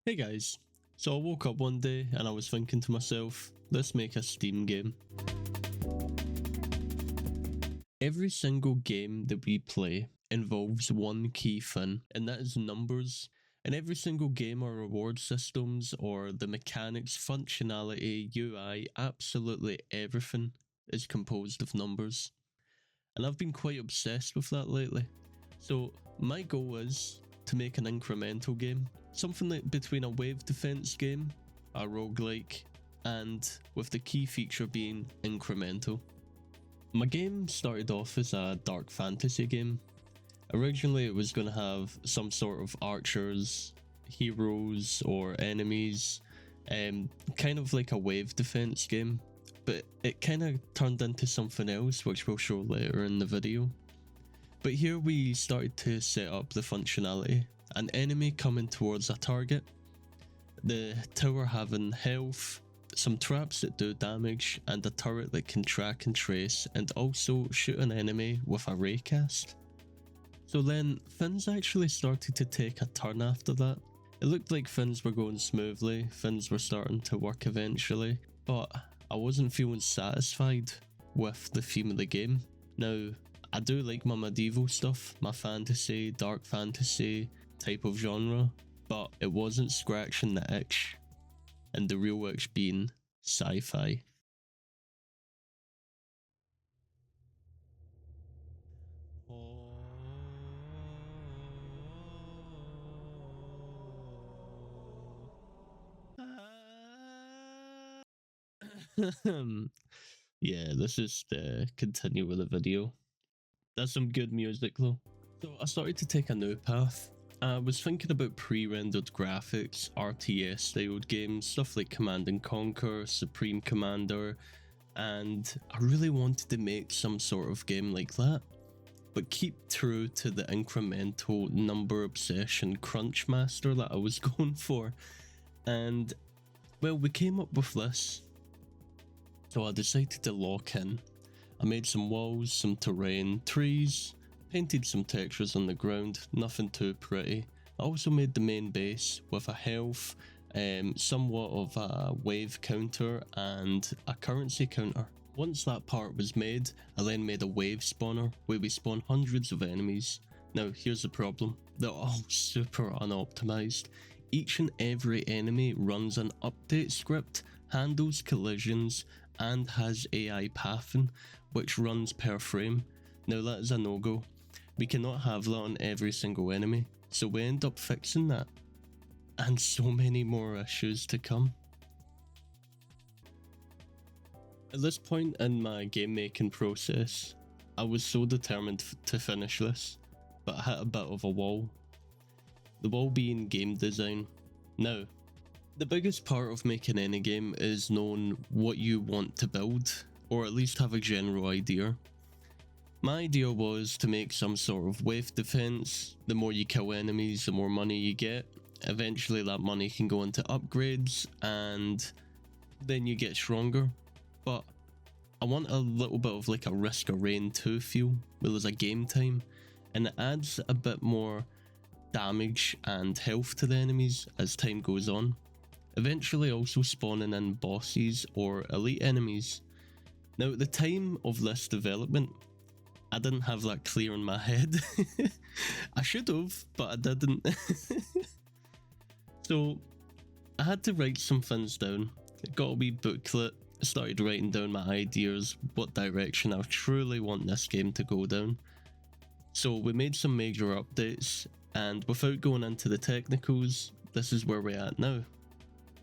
Hey guys, so I woke up one day and I was thinking to myself, let's make a Steam game. Every single game that we play involves one key thing, and that is numbers. And every single game or reward systems or the mechanics, functionality, UI, absolutely everything is composed of numbers. And I've been quite obsessed with that lately. So my goal is to make an incremental game, something like between a wave defense game, a roguelike, and with the key feature being incremental. My game started off as a dark fantasy game. Originally it was going to have some sort of archers, heroes or enemies, kind of like a wave defense game, but it kind of turned into something else which we'll show later in the video. But here we started to set up the functionality. An enemy coming towards a target, the tower having health, some traps that do damage, and a turret that can track and trace and also shoot an enemy with a raycast. So then things actually started to take a turn after that. It looked like things were going smoothly, things were starting to work eventually, but I wasn't feeling satisfied with the theme of the game. Now, I do like my medieval stuff, my fantasy, dark fantasy type of genre, but it wasn't scratching the itch, and the real itch being sci-fi. Yeah, let's just continue with the video. That's some good music though. So I started to take a new path. I was thinking about pre-rendered graphics, RTS styled games, stuff like Command & Conquer, Supreme Commander, and I really wanted to make some sort of game like that, but keep true to the incremental number obsession crunch master that I was going for. And well, we came up with this, so I decided to lock in. I made some walls, some terrain, trees, painted some textures on the ground, nothing too pretty. I also made the main base with a health, somewhat of a wave counter and a currency counter. Once that part was made, I then made a wave spawner where we spawn hundreds of enemies. Now here's the problem, they're all super unoptimized. Each and every enemy runs an update script, handles collisions, and has AI pathing, which runs per frame. Now that is a no-go. We cannot have that on every single enemy, so we end up fixing that. And so many more issues to come. At this point in my game making process, I was so determined to finish this, but I hit a bit of a wall. The wall being game design. Now, the biggest part of making any game is knowing what you want to build, or at least have a general idea. My idea was to make some sort of wave defense. The more you kill enemies, the more money you get. Eventually that money can go into upgrades and then you get stronger. But I want a little bit of like a Risk of Rain 2 feel, where there's a game time, and it adds a bit more damage and health to the enemies as time goes on. Eventually also spawning in bosses or elite enemies. Now at the time of this development, I didn't have that clear in my head. I should have, but I didn't. So I had to write some things down. I got a wee booklet, started writing down my ideas, what direction I truly want this game to go down. So we made some major updates, and without going into the technicals, this is where we're at now.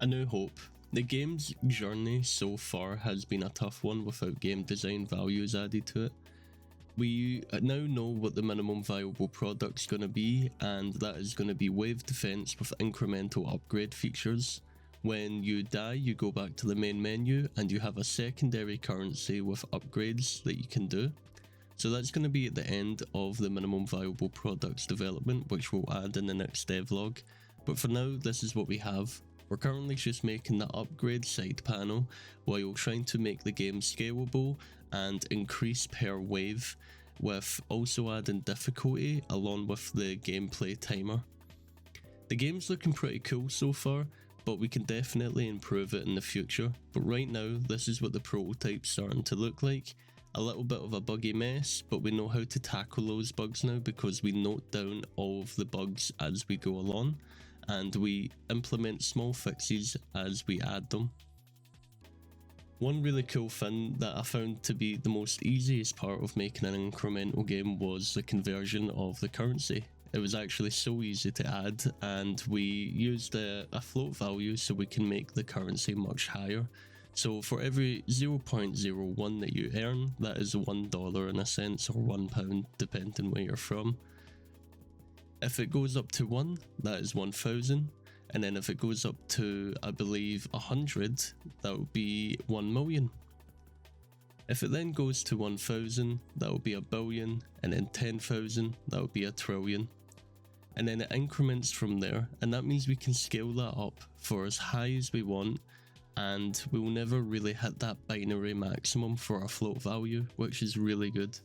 A New Hope. The game's journey so far has been a tough one without game design values added to it. We now know what the minimum viable product's going to be, and that is going to be wave defense with incremental upgrade features. When you die, you go back to the main menu and you have a secondary currency with upgrades that you can do. So that's going to be at the end of the minimum viable products development, which we'll add in the next devlog. But for now, this is what we have. We're currently just making the upgrade side panel while trying to make the game scalable and increase per wave, with also adding difficulty along with the gameplay timer. The game's looking pretty cool so far, but we can definitely improve it in the future. But right now, this is what the prototype's starting to look like. A little bit of a buggy mess, but we know how to tackle those bugs now because we note down all of the bugs as we go along, and we implement small fixes as we add them. One really cool thing that I found to be the most easiest part of making an incremental game was the conversion of the currency. It was actually so easy to add, and we used a float value so we can make the currency much higher. So for every 0.01 that you earn, that is $1 in a sense, or £1 depending where you're from. If it goes up to 1, that is 1,000. And then if it goes up to, I believe, 100, that would be 1 million. If it then goes to 1,000, that would be a billion, and then 10,000, that would be a trillion. And then it increments from there, and that means we can scale that up for as high as we want, and we will never really hit that binary maximum for our float value, which is really good.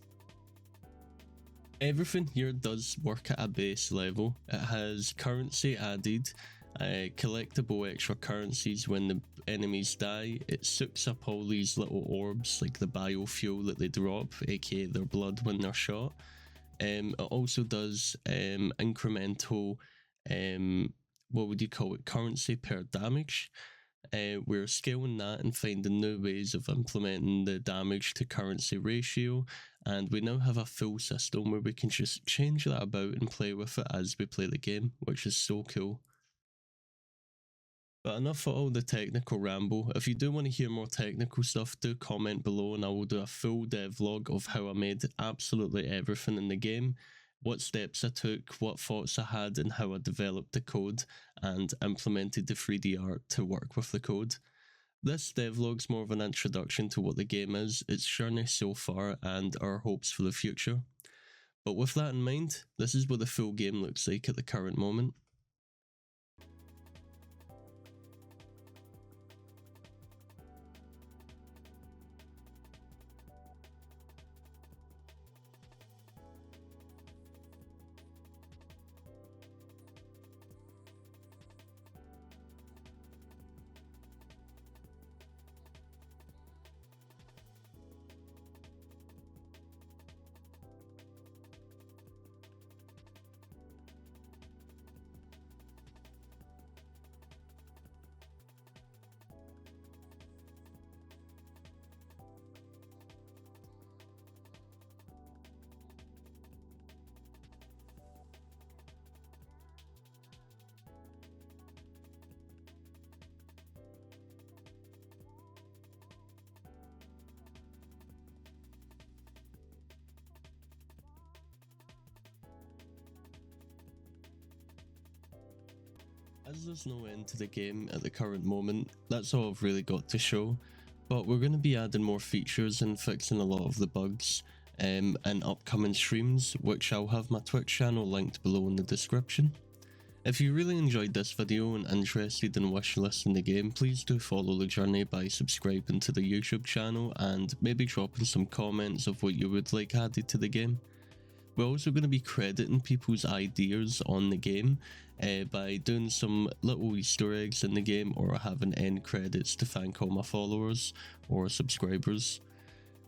Everything here does work at a base level. It has currency added, collectible extra currencies when the enemies die. It soaks up all these little orbs like the biofuel that they drop, aka their blood when they're shot. It also does incremental, what would you call it, currency per damage. We're scaling that and finding new ways of implementing the damage to currency ratio, and we now have a full system where we can just change that about and play with it as we play the game, which is so cool. But enough of all the technical ramble. If you do want to hear more technical stuff, do comment below and I will do a full devlog of how I made absolutely everything in the game, what steps I took, what thoughts I had, and how I developed the code and implemented the 3D art to work with the code. This devlog's more of an introduction to what the game is, its journey so far, and our hopes for the future. But with that in mind, this is what the full game looks like at the current moment. As there's no end to the game at the current moment, that's all I've really got to show, but we're going to be adding more features and fixing a lot of the bugs in upcoming streams, which I'll have my Twitch channel linked below in the description. If you really enjoyed this video and interested in wishlisting the game, please do follow the journey by subscribing to the YouTube channel and maybe dropping some comments of what you would like added to the game. We're also going to be crediting people's ideas on the game by doing some little Easter eggs in the game or having end credits to thank all my followers or subscribers.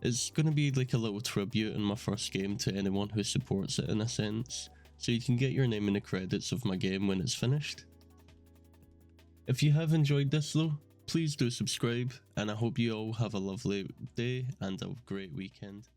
It's going to be like a little tribute in my first game to anyone who supports it in a sense, so you can get your name in the credits of my game when it's finished. If you have enjoyed this though, please do subscribe, and I hope you all have a lovely day and a great weekend.